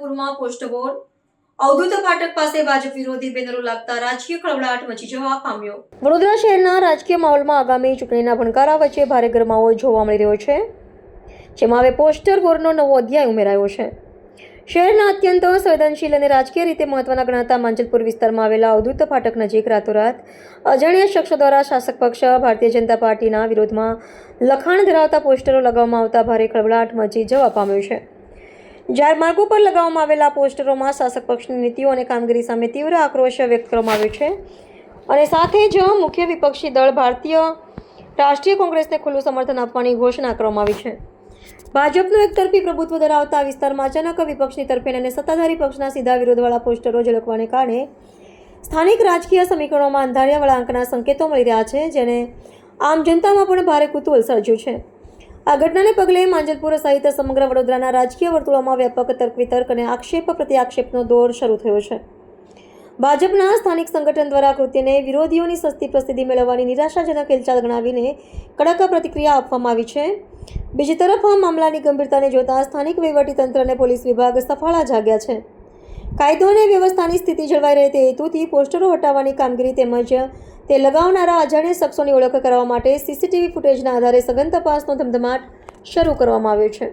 માંજલપુરમાં post board Avdhoot ફાટક પાસે ભાજપ વિરોધી બેનરો લાગતા રાજકીય ખળભળાટ મચી જવા પામ્યો. વડોદરા શહેરના રાજકીય માહોલમાં આગામી ચૂંટણીના ભણકારા વચ્ચે ભારે ગરમાવો જોવા મળી રહ્યો છે, જેમાં હવે પોસ્ટર વોરનો નવો અધ્યાય ઉમેરાયો છે. શહેરના અત્યંત સંવેદનશીલ અને રાજકીય રીતે મહત્વના ગણાતા માંજલપુર વિસ્તારમાં આવેલા અવધૂત ફાટક નજીક રાતોરાત અજાણ્યા શખ્સો દ્વારા શાસક પક્ષ ભારતીય જનતા પાર્ટીના વિરોધમાં લખાણ ધરાવતા પોસ્ટરો લગાવવામાં આવતા ભારે ખળભળાટ મચી જવા પામ્યો છે. જાહેર માર્ગો પર લગાવવામાં આવેલા પોસ્ટરોમાં શાસક પક્ષની નીતિઓ અને કામગીરી સામે તીવ્ર આક્રોશ વ્યક્ત કરવામાં આવ્યો છે અને સાથે જ મુખ્ય વિપક્ષી દળ ભારતીય રાષ્ટ્રીય કોંગ્રેસને ખુલ્લું સમર્થન આપવાની ઘોષણા કરવામાં આવી છે. ભાજપનું એકતરફી પ્રભુત્વ ધરાવતા વિસ્તારમાં અચાનક વિપક્ષની તરફેણ અને સત્તાધારી પક્ષના સીધા વિરોધવાળા પોસ્ટરો ઝળકવાને કારણે સ્થાનિક રાજકીય સમીકરણોમાં અંધારિયા વળાંકના સંકેતો મળી રહ્યા છે, જેને આમ જનતામાં પણ ભારે કુતૂહલ સર્જ્યું છે. આ ઘટનાને પગલે માંજલપુર સહિત સમગ્ર વડોદરાના રાજકીય વર્તુળોમાં વ્યાપક તર્ક વિતર્ક અને આક્ષેપ પ્રત્યાક્ષેપનો દોર શરૂ થયો છે. ભાજપના સ્થાનિક સંગઠન દ્વારા કૃત્યને વિરોધીઓની સસ્તી પ્રસિદ્ધિ મેળવવાની નિરાશાજનક હિલચાલ ગણાવીને કડક પ્રતિક્રિયા આપવામાં આવી છે. બીજી તરફ આ મામલાની ગંભીરતાને જોતા સ્થાનિક વહીવટીતંત્ર અને પોલીસ વિભાગ સફાળા જાગ્યા છે. કાયદો અને વ્યવસ્થાની સ્થિતિ જળવાઈ રહે તે હેતુથી પોસ્ટરો હટાવવાની કામગીરી તેમજ તે લગાવનારા અજાણ્યા શખ્સોની ઓળખ કરવા માટે સીસીટીવી ફૂટેજના આધારે સઘન તપાસનો ધમધમાટ શરૂ કરવામાં આવ્યો છે.